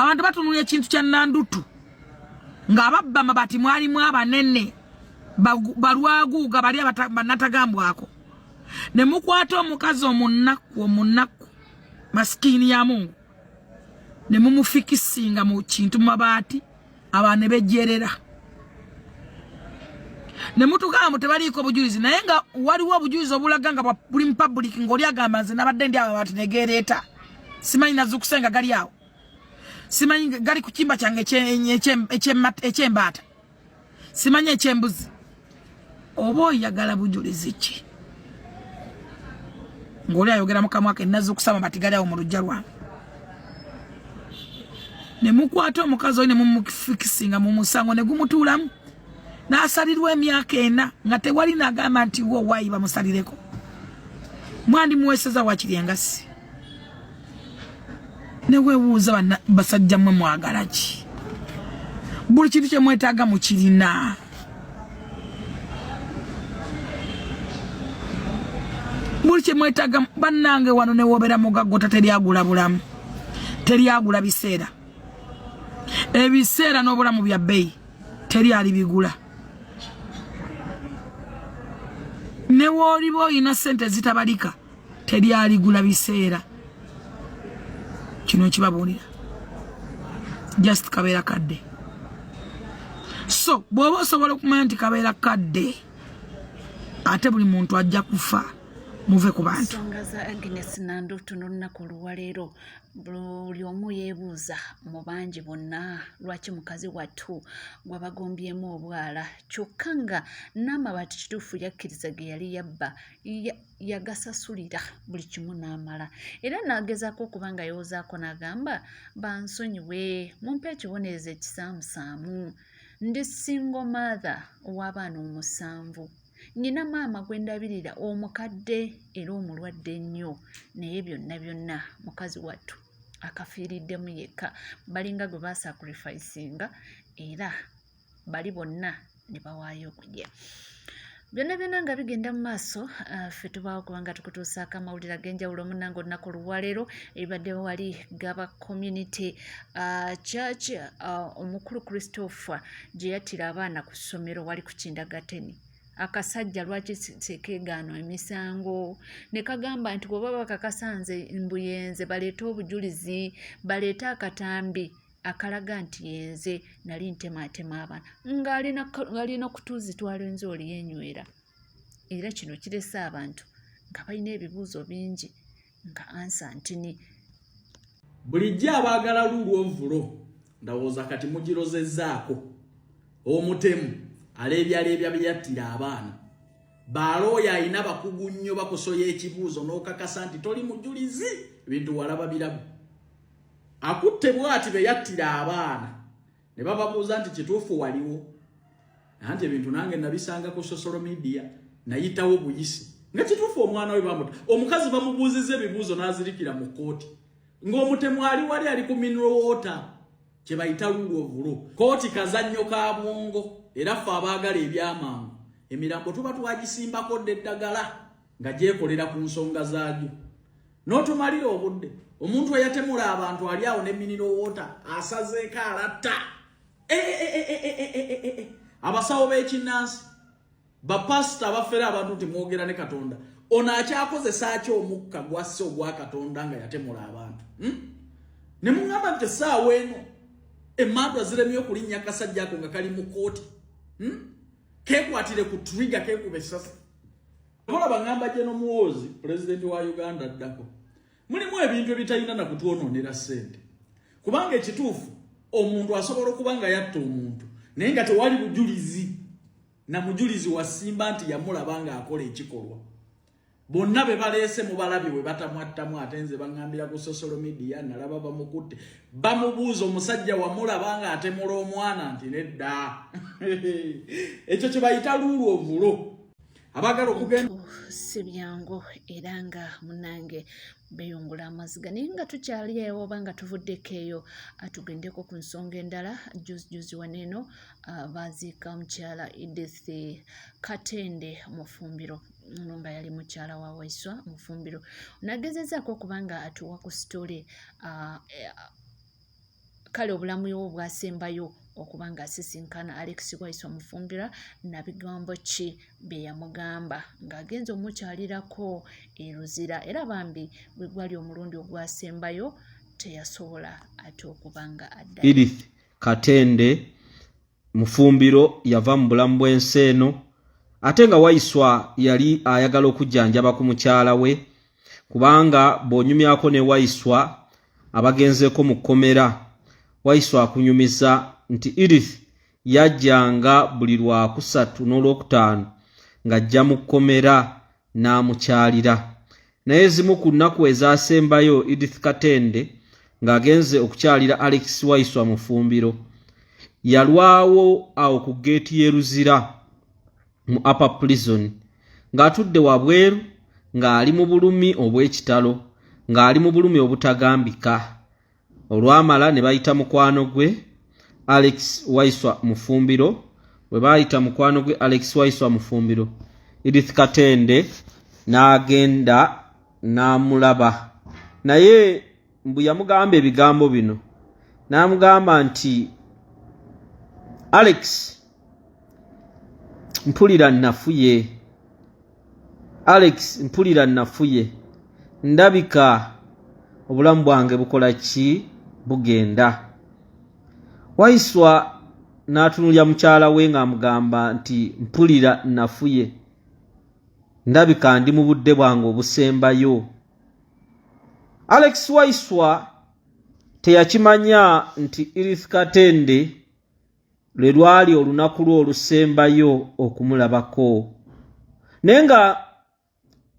abantu batunulya ekintu kya Nandutu nga babba mabati mwalimu abanene balwaguuga bali abanatagambwako ne mukwata omukazi omunaku maskini ya Mungu ne mumufikisinga mu kintu mabati abane bejerera ne mutugamba tebaliko bujulizi naye nga waliwo obujulizi obulaga nga buli public ngoli agamba nze nabadde ndi abo bati negereta simanyi nazukusenga gali awo simanyi gali ku kimba kyange ekyembata simanyi ekyembuzi oba oyagala bujulizi ki ngoli ayogera mukamwa ke nazukusama bati gali awo mu lujja lwange ne mukwata omukazi oyo ne mumufikisinga mu musango ne gumutuulamu n'asalirwa emyaka 4 nga tewali n'agamba nti wo waayi bamusalireko mwandi muweeseza wakiri engasi ne weebuuza basajja mmwe mwagala ki buli kintu kye mwetaaga mukirina buli kye mwetaaga bannange wano ne wobeera mugaggota teryagula bulamu teryagula biseera ebiseera n'obulamu bya bbeeyi teryali bigula ne wooliba olina sente zitabalika teryaligula biseera kino kibabuulira just kabeera kadde so bw'oba osobola okumanya nti kabeera kadde ate buli muntu ajja kufa muve ku bantu ensonga za Agnes Nandutu n'olunaku olwaleero buli omu yeebuuza mu bangi bonna lwaki mukazi wattu gwabagombyemu obwala kyokka nga n'amabati kituufu yakkiriza ge yali yabba yagasasulira buli kimu n'amala era n'agezaako okuba nga yoozaako n'agamba bansonyiwe mumpe ekibonerezo ekisaamusaamu ndi single mother ow'abaana 7 nina maama gwendabirira omukadde era omulwadde ennyo naye byonna mukazi wattu akafiiriddemu yekka balinga gwe basacrificinga era bali bonna ne bawaayo okujja byonna nga bigenda mu maaso ffe tubaawo kubanga tukutuusaako amawulire ag'enjawulo munnange olunaku olwaleero ebibadde wali gaba community church omukulu Christopher gye yattira abaana ku ssomero wali ku Kindagateni akasajja lwaki sekegaano emisango ne kagamba nti bw'oba bakakasanze mbuyenze baleete obujulizi baleete akatambi akalaga nti yenze nali ntemaatema abaana ng'alina kutuzitwala enzooli yenywera era kino kirese abantu nga balina ebibuuzo bingi nga ansa ntini bulijjo abaagala lulwovulo ndowooza kati mugirozezzaako omutemu aleebyaleebya byeyattira abaana balooya alina bakugu nnyo bakusoya ekibuuzo n'okakasa nti toli mujulizi bintu walaba birabu akutte bwati beyattira abaana ne bababuuza nti kituufu waliwo anti ebintu nange nabisanga ku social media nayitawo buyisi nga kituufu omwana we bamuta omukazi bamubuuziza ebibuuzo n'azirikira mu kooti ng'omutemu ali wali ali ku mineral water kye bayita lulwovulo kooti kazannyo ka bwongo era ffe abaagala ebyamangu emirambo tuba twagisimbako dde eddagala nga gyekolera ku nsonga zaagyo n'otumalira obudde omuntu eyatemula abantu ali awo ne mineral water asazeeko alatta abasawo b'ekinnansi bapasita abafere abantu nti mwogera ne Katonda ono akyakozesa ki omukka gwasse ogwa Katonda nga yatemula abantu ne muŋŋamba nti essaawa eno emmandu aziremye okulinnya akasajja ako nga kali mu kooti kekwatire ku trigger kekuba essasa ola baŋŋamba General Muhoozi pulezidenti wa Uganda addako mulimu ebintu ebitalina na kutwonoonera ssente kubanga ekituufu omuntu asobola okuba nga yatta omuntu naye nga tewali bujulizi na mujulizi wasimba nti yamulaba nga akola ekikolwa bonna be baleese mu balabi we batamwattamu ate nze baŋŋambira ku social media nalaba bamukutte bamubuuza omusajja wamulaba nga atemula omwana nti nedda ekyo kye bayita lulwovulo abagala okugenda si byangu era nga munnange beyongula amaziga naye nga tukyali ewo oba nga tuvuddeko eyo tugendeko ku nsonga endala juzi waneeno baziika mukyala Edith Katende mu Fumbiro nga yali mukyala wa Waiswa mu Fumbiro nagezezaako okubanga atuwa ku story kale obulamu bwo bwasembayo okubanga asisinkana Alex Waiswa Mufumbira na bigambo ki bye yamugamba ng'agenze omukyalirako eruzira era bambi bwe gwali omulundi ogwasembayo teyasobola ate okubanga adda. Edith Katende Mufumbiro yava mu bulamu bw'ensi eno ate nga Waiswa yali ayagala okujjanjaba ku mukyala we kubanga bw'onyumyako ne Waiswa abagenzeeko mu kkomera Waiswa akunyumiza nti Edith yajjanga buli Lwakusatu n'Olwokutaano ng'ajja mu kkomera n'amukyalira naye zimu ku nnaku ezaasembayo Edith Katende ng'agenze okukyalira Alex Waiswa Mufumbiro yalwawo awo ku geeti y'eruzira mu Upper Prison ng'atudde wabweru ng'ali mu bulumi obw'ekitalo ng'ali mu bulumi obutagambika olwamala ne bayita mukwano gwe Alex Waiswa Mufumbiro bwe bayita mukwano gwe Alex Waiswa Mufumbiro Edith Katende n'agenda n'amulaba naye mbu yamugamba ebigambo bino n'amugamba nti Alex mpulira nafuye Alex mpulira nafuye ndabika obulamu bwange bukola ki bugenda Waiswa n'atunulya mukyala we ng'amugamba nti mpulira nafuye ndabika ndi mu budde bwange obusembayo Alex Waiswa teyakimanya nti Edith Katende lwe lwali olunaku lwe olusembayo okumulabako naye nga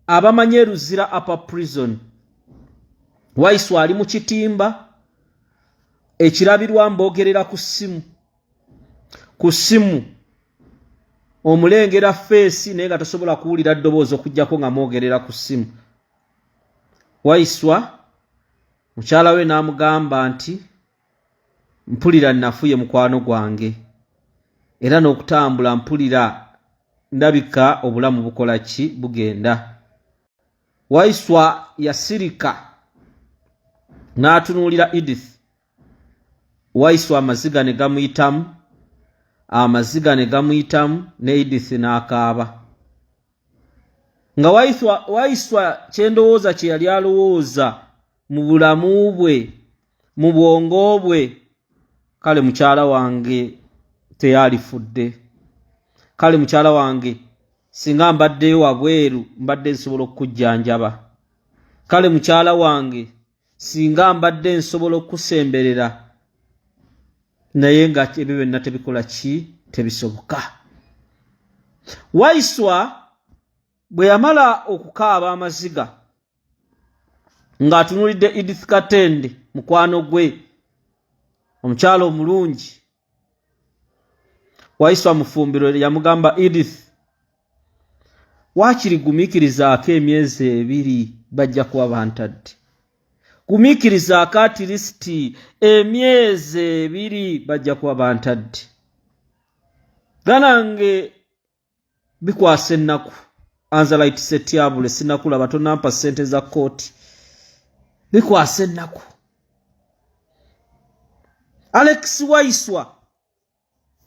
abamanye eruzira Upper Prison Waiswa ali mu kitimba ekirabirwa mbogerera ku ssimu omulengera feesi naye nga tasobola kuwulira ddoboozi okujjako nga mwogerera ku ssimu Waiswa mukyala we n'amugamba nti mpulira nafuye mukwano gwange era n'okutambula mpulira ndabika obulamu bukola ki bugenda Waiswa yasirika n'atunuulira Edith Waiswa amaziga ne gamuyitamu ne Edith n'akaaba nga Waiswa kyendowooza kye yali alowooza mu bulamu bwe mu bwongo bwe kale mukyala wange teyalifudde kale mukyala wange singa mbaddeyo wabweru mbadde nsobola okukujjanjaba kale mukyala wange singa mbadde nsobola okusemberera naye nga ebyo byonna tebikola ki tebisoboka Waiswa bwe yamala okukaaba amaziga ng'atunulidde Edith Katende mukwano gwe omukyala omulungi Waiswa Mufumbiro yamugamba Edith waakiri gumiikirizaako emyezi 2 bajja kuba bantadde gumiikirizaako atirisiti emyezi 2 bajja kuba bantadde ganange bikwasa ennaku Anzalite Setyabule sinakulaba tonampa ssente za kooti bikwasa ennaku Alex Waiswa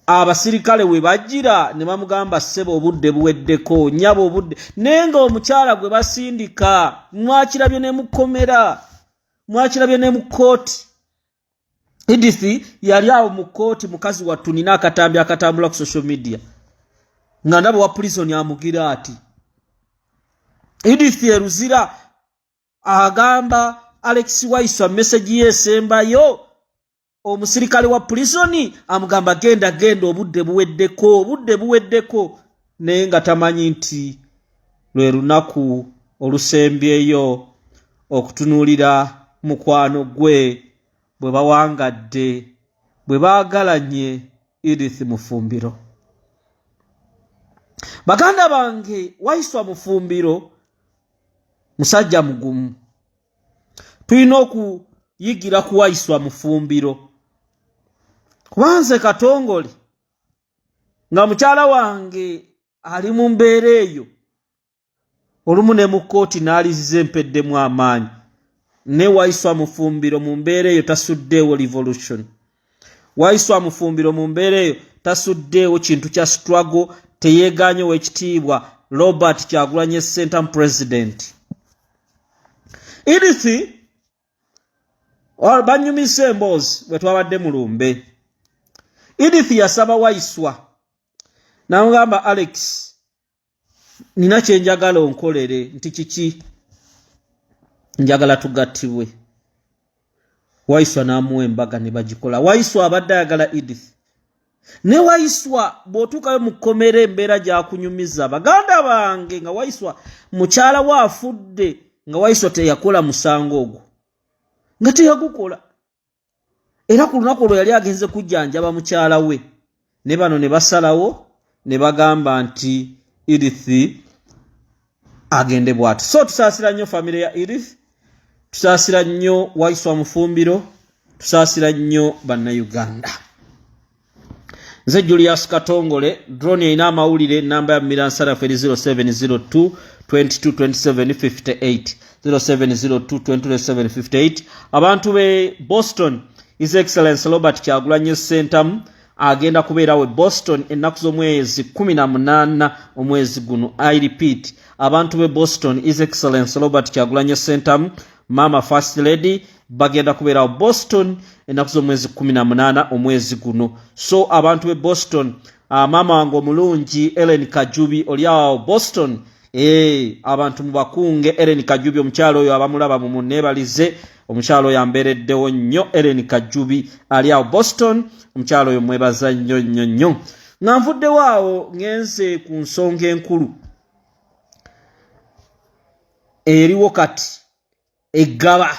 abasirikale we bajjira ne bamugamba ssebo obudde buweddeko nyabo obudde nenga omukyala gwe basindika mwakirabye ne mukomera mwakirabye ne mu kooti Edith yali awo mu kooti mukazi wattu nina akatambi akatambula ku social media nga ndaba wa prison amugira ati Edith eruzira agamba Alex Waiswa message yesembayo omusirikale wa prison amugamba genda obudde buweddeko naye nga tamanyi nti lwe lunaku olusembyeyo okutunuulira mukwano gwe bwe bawangadde bwe baagalanye Edith Mufumbiro baganda bange Waiswa Mufumbiro musajja mugumu tulina okuyigira ku Waiswa Mufumbiro kubanze katongole nga mukyala wange ali mu mbeera eyo olumu ne mu kooti n'aliziza empeddemu amaanyi ne Waiswa Mufumbiro mu mbeera eyo tasuddeewo revolution. Waiswa Mufumbiro mu mbeera eyo tasuddeewo kintu kya struggle, teyeegaanyewo ekitiibwa Robert Kyagulanyi Ssentamu president. Edith banyumise emboozi bwe twabadde mu lumbe. Edith yasaba Waiswa n'amugamba Alex, nina kye njagala onkolere. Nti kiki? Njagala tugattibwe. Waiswa n'amuwa embaga ne bagikola. Waiswa abadde ayagala Edith. Ne Waiswa bw'otuukayo mu kkomera embeera gy'akunyumiza baganda bange nga Waiswa mukyala we afudde, nga Waiswa teyakola musango ogwo, nga teyagukola. Era ku lunaku olwo yali agenze kujjanjaba mukyala we. Ne bano ne basalawo ne bagamba nti Edith agende bw'ati. So tusaasira nnyo famire ya Edith, tusaasira nnyo Waiswa Mufumbiro, tusaasira nnyo bannayuganda. Nze Julius Katongole, drone ina amawulire, namba ya Miransarafu 0702 222758 0702 abantu be Boston, His Excellency Robert Kyagulanyi Ssentamu agenda kubeera we Boston ennaku z'omwezi 18 omwezi guno. I repeat, abantu be Boston, His Excellency Robert Kyagulanyi Ssentamu, Mama First Lady bagenda kubeera Boston ennaku z'omwezi 18 omwezi guno. So abantu be Boston, mama wange omulungi Ellen Kajubi oli awo Boston, abantu mubakunge. Ellen Kajubi omukyalo oyo abamulaba mu munneebalize, omukyalo oyo ambeereddewo nnyo. Ellen Kajubi ali awo Boston, omukyalo oyo mwebaza nnyo nnyo nnyo. Nga nvuddewo awo ngenze ku nsonga enkulu eriwo kati, eggaba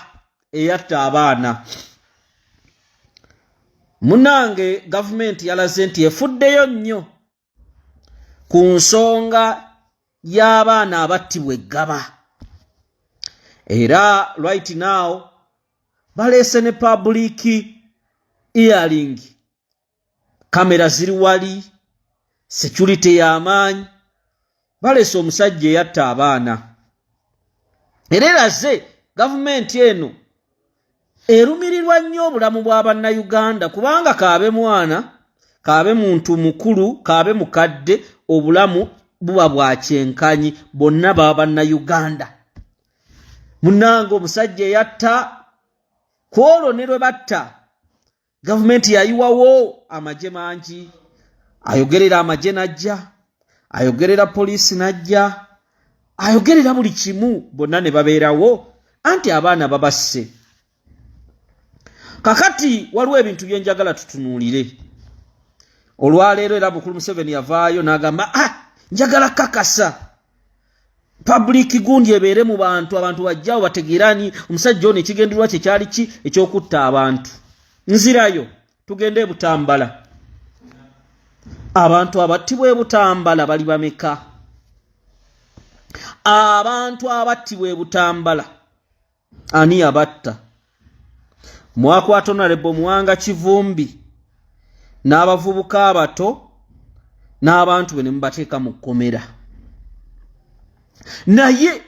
eyatta abaana. Munange gavumenti yalaze nti efuddeyo nnyo ku nsonga y'abaana abattibwa eggaba. Era right now baleese ne public hearing, kamera ziri wali, security y'amaanyi, baleese omusajja eyatta abaana. Era eraze gavumenti eno erumirirwa nnyo obulamu bwa bannayuganda, kubanga kaabe mwana, kaabe muntu mukulu, kaabe mukadde, obulamu buba bwa kyenkanyi, bonna baba bannayuganda. Munange omusajja eyatta kwolwo ne lwe batta, gavumenti yayiwawo amagye mangi, ayogerera amagye najja, ayogerera poliisi najja, ayogerera buli kimu, bonna ne babeerawo, anti abaana babasse. Kakati waliwo ebintu bye njagala tutunuulire. Olwaleero era Mukulu Museveni yavaayo n'agamba njagala kakasa public gundi ebeere mu bantu, abantu bajjawo bategeerani omusajja ono ekigendererwa kye kyali ki, ekyokutta abantu. Nzirayo tugende e Butambala. Abantu abattibwa e Butambala bali bameka? Abantu abattibwa e Butambala ani abatta? Mwakwata Honorable Muwanga Kivumbi n'abavubuka abato n'abantu be ne mubateeka mu kkomera. Naye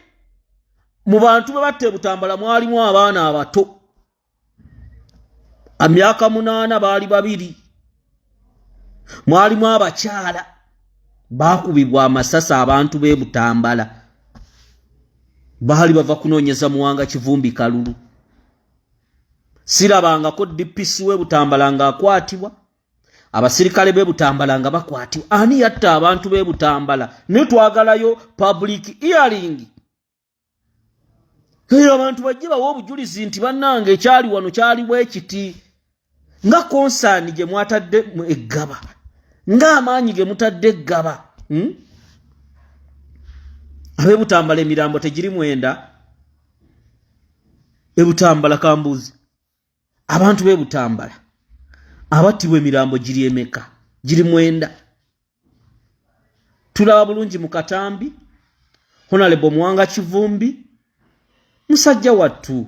mu bantu be batta e Butambala mwalimu abaana abato, emyaka 8 baali 2, mwalimu abakyala baakubibwa amasasi. Abantu b'e Butambala baali bava kunoonyeza Muwanga Kivumbi kalulu. Sirabangako DPC w'e Butambala ng'akwatibwa, abasirikale b'e Butambala nga bakwatibwa. Ani yatta abantu b'e Butambala? Ne twagalayo public hearing. Abantu bajje bawa obujulizi nti bannange ekyali wano kyali bwe kiti. Nga konsaani gye mwatadde mu eggaba, ng'amaanyi ge mutadde eggaba. Ab'e Butambala emirambo tegiri mwenda? E Butambala kambuzi, abantu b'e Butambala abattibwa emirambo giri emeka? Giri mwenda. Tulaba bulungi mu Katambi, Honorable Muwanga Kivumbi, musajja wattu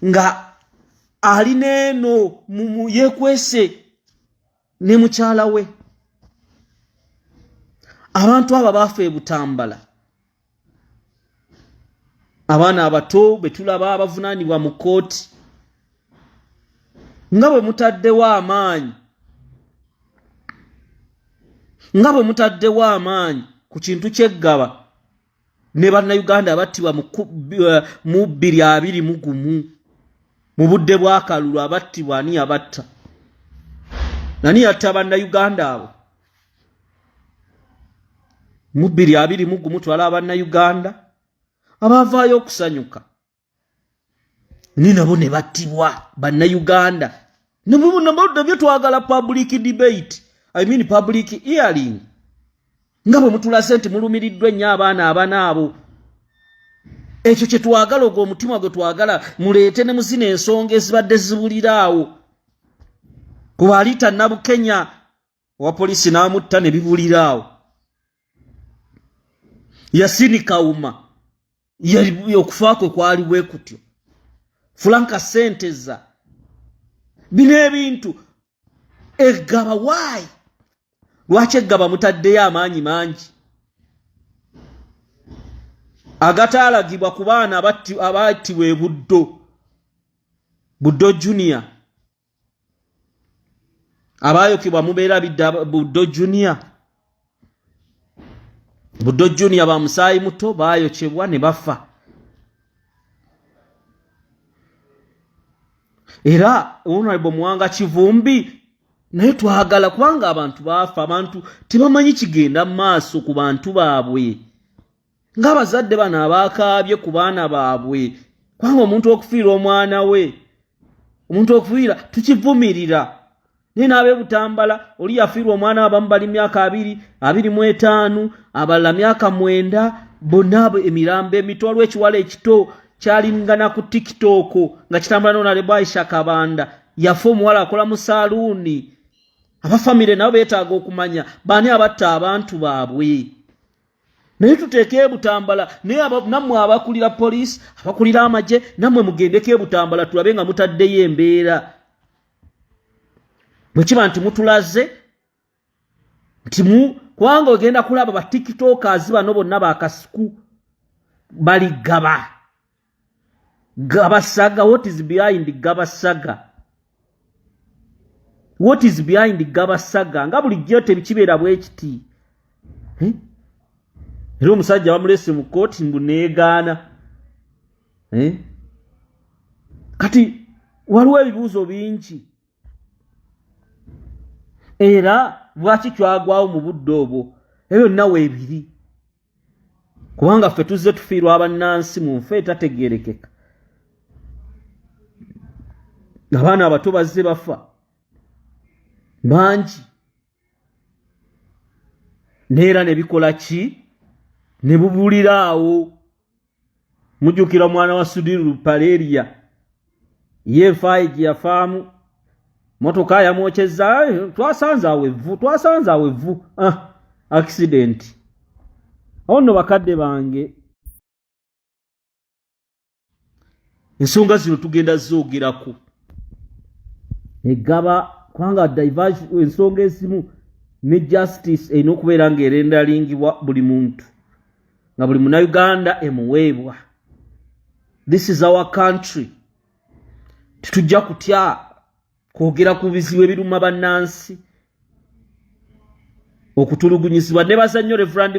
nga alina eno yeekwese ne mukyala we. Abantu aba baafa e Butambala abaana abato betulaba abavunaanibwa mu kooti nga bwe mutaddewo amaanyi ku kintu ky'eggaba ne bannayuganda abattibwa mu 2021 mu budde bw'akalulu abattibwa ani abatta nani yatta bannayuganda abo mu 2021 twala bannayuganda abavaayo okusanyuka ni nabo ne battibwa bannayuganda nabyo twagala public debate public hearing nga bwe mutulaze nti mulumiriddwa ennyo abaana abo ekyo kye twagala ogwo omutima gwe twagala muleete ne muzina ensonga ezibadde zibuliraawo kuba aliita Nabukenya owa poliisi n'amutta ne bibuliraawo Yasini Kauma okufa kwe kwali bwe kutyo Franka Senteza bino ebintu eggaba waayi lwaki eggaba mutaddeyo amaanyi mangi agataalagibwa ku baana abattibwa e Buddo Junior abaayokebwa mubeera bidda Buddo Junior ba musaayi muto baayokebwa ne bafa era Honorable Muwanga Kivumbi naye twagala kubanga abantu baafa abantu tebamanyi kigenda mu maaso ku bantu baabwe ng'abazadde bano abaakaabye ku baana baabwe kubanga omuntu okufiira omwana we omuntu okufiira tukivumirira naye n'ab'e Butambala oli yafiirwa omwana abamu bali myaka 25 abalala myaka 9 bonna emirambo emitwalo ekiwala ekito kyalingana ku TikTok nga kitambula n'Honorable Aisha Kabanda yafa omuwala akola mu saluuni abafamire nabo beetaaga okumanya baani abatta abantu baabwe naye tuteeke e Butambala naye nammwe abakulira poliisi abakulira amagye nammwe mugendeko e Butambala tulabe nga mutaddeyo embeera bwe kiba nti mutulaze nti kubanga ogenda kulaba ba TikTokers bano bonna bakasiku bali Gabasaga. What is behind Gabasaga? What is behind Gabasaga? Nga bulijjo tebikibeera bwe kiti. Era omusajja bamulese mu kooti mbuneegaana. Kati waliwo ebibuuzo bingi. Era lwaki kyagwawo mu budde obwo? Ebyo nawe ebiri. Kubanga ffe tuzze tufiirwa abannansi mu nfe etategeerekeka. Abaana abato bazze bafa bangi neera ne bikola ki ne bubuliraawo mujjukira mwana wa Sudiru Paleria yeefaayo gye yafaamu motoka yamwokyeza twasanze awo evvu accident awo nno bakadde bange ensonga zino tugenda zoogerako egaba kubanga diversion ensonga ezimu ne justice erina okubeera ng'erendalingibwa buli muntu nga buli munnayuganda emuweebwa. This is our country. Tetujja kutya kwogera ku bizibu ebiruma bannansi okutulugunyizibwa. Nebaza nnyo Reverend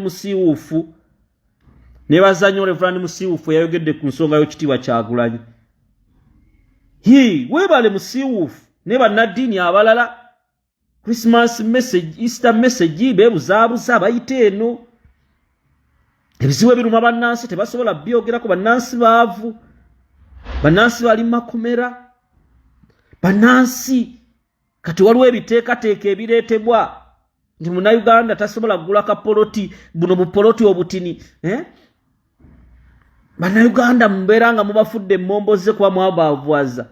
Musiiwuufu yayogedde ku nsonga y'ekitiibwa Kyagulanyi. Weebale Musiiwuufu ne bannaddiini abalala Christmas message, Easter message beebuzaabuza bayite eno. Ebizibu ebiruma bannansi tebasobola byogerako. Bannansi baavu, bannansi bali makomera, bannansi kati waliwo ebiteekateeka ebireetebwa nti munnayuganda tasobola kugula kapoloti buno bupoloti obutini. Bannayuganda mubeera nga mubafudde emmomboze kuba mwabaavuwaza.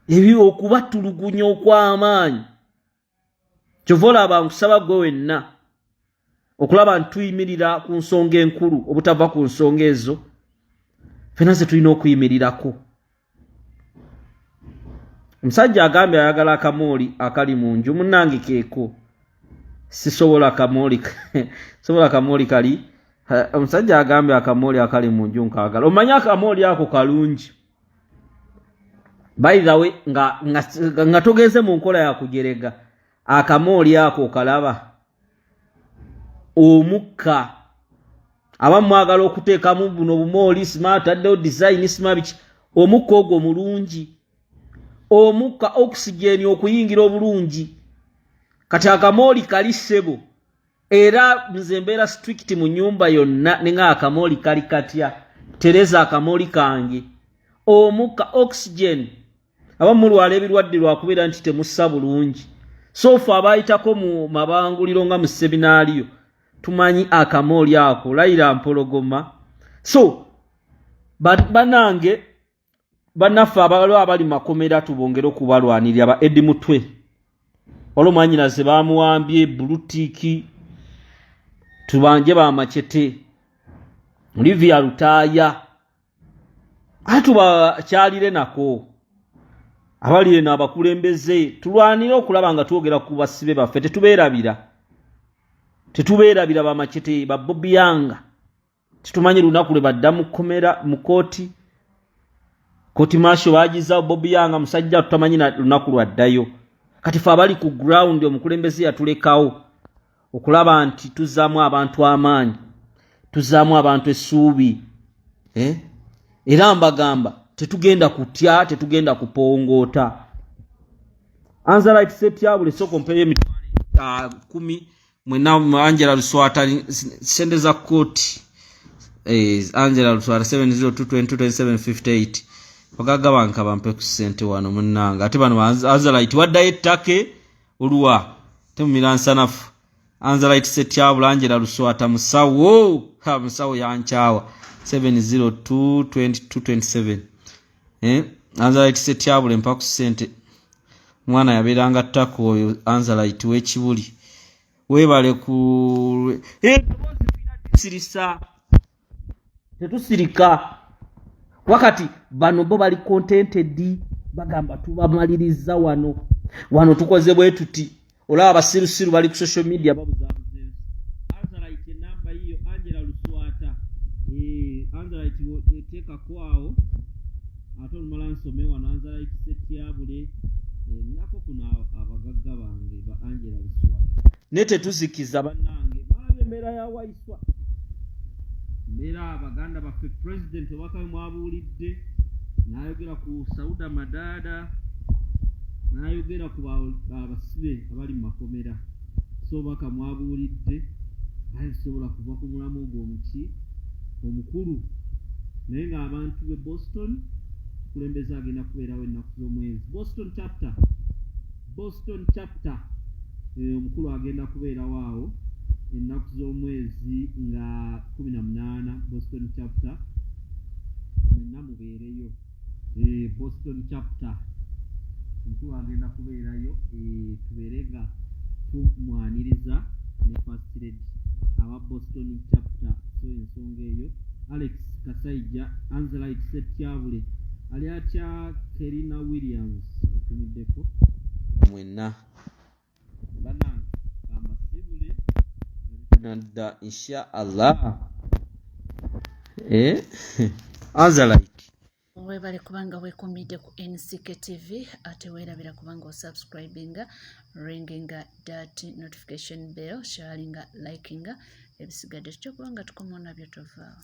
Ebyo okubatulugunya okw'amaanyi. Kyova olaba nkusaba gwe wenna okulaba nti tuyimirira ku nsonga enkulu obutava ku nsonga ezo. Ffenna ze tulina okuyimirirako. Omusajja agambye ayagala akamooli akali mu nju. Munnange keeko sisobola akamooli sobola akamooli kali Omusajja agambye akamooli akali mu nju nkaagala. Omanyi akamooli ako kalungi. By the way, nga togeze mu nkola ya kujerega. Akamooli ako kalaba. Omukka. Abamu mwagala okuteekamu buno bumooli smart addeho design smart. Omukka ogwo mulungi. Omukka oxygen okuyingira obulungi. Kati akamooli kali ssebo. Era nze mbeera strict mu nyumba yonna nenga akamooli kali katya. Tereza akamooli kange. Omukka oxygen. Abamu mulwala ebirwadde lwakubeera nti temussa bulungi. Sofa abayitako mu mabanguliro nga mu seminaaliyo. Tumanyi akamooli ako layira mpologoma. So banange bannaffe abali makomera tubongere okubalwanirira ba Eddie Mutwe. Olumanyiraze bamuwambye bulutiki. Tubanje ba Machete. Olivia Lutaya. Atuba kyalire nako. Abali na abakulembeze tulwanira okulaba nga twogera ku basibe baffe tetubeerabira ba Machete ba Bobby Yanga. Tutumanyi lunaku lwe baddamu komera mu kooti. Kooti masho bagiza Bobby Yanga musajja tutamanyi na lunaku lwaddayo. Kati fa abali ku ground omukulembeze yatulekawo okulaba nti tuzaamu abantu amaanyi. Tuzaamu abantu essuubi. Era mbagamba tetugenda kutya, tetugenda kupongoota. Anzalite Ssetyabule soko mpeye emitwalo 10 mwena Angela Luswata sende za kooti. Angela Luswata 702222758. Bagaga banka bampe ku sente wano munnanga. Ate bano Anzalite wadda ettake oluwa. Temumiransanafu. Anzalite Ssetyabule Angela Luswata musawo. Musawo yanchawa. 7022227. Anzalite Ssetyabule mpa ku sente. Mwana yabeeranga ttako oyo Anzalite w'ekibuli. Webale ku sirisa. Tetusirika. Wakati bano bo bali contented bagamba tubamaliriza wano. Wano tukoze bwe tuti. Olaba basirusiru bali ku social media babuzabuze. Anzalite namba hiyo Angela Luswata. Anzalite teka kwao. Atol malansome wano Anzalite Ssetyabule. Nako kuna abagagga bange ba Angela Luswata. Nete tuzikiza bannange. Malabe mera ya waiswa. Mera abaganda ba president wakawe mwabulidde. Nayogera ku Sauda Madada. Nayogera ku abasibe abali makomera. So baka mwabulidde. Ayisobola kuva ku mulamu gw'omuki omukulu. Naye nga abantu be Boston kulembeza agenda kubeerawo ennaku z'omwezi. Boston chapter. Omukulu agenda kubeerawo awo ennaku z'omwezi nga 18 Boston chapter. Mwenna mubeereyo. Boston chapter. Omukulu agenda kubeerayo tubeerenga tumwaniriza ne first lady aba Boston chapter. So ensonga eyo Alex Kasaija Anzalite Ssetyabule ali atya Kerina Williams tumiddeko mwenna banange kamba sibule nanda insha Allah Anzalite webale kubanga wekomidde ku NCK TV ate weerabira kubanga osubscribinga ringinga that notification bell sharinga likinga ebisigadde kyo kubanga tukomona byo tovaawo.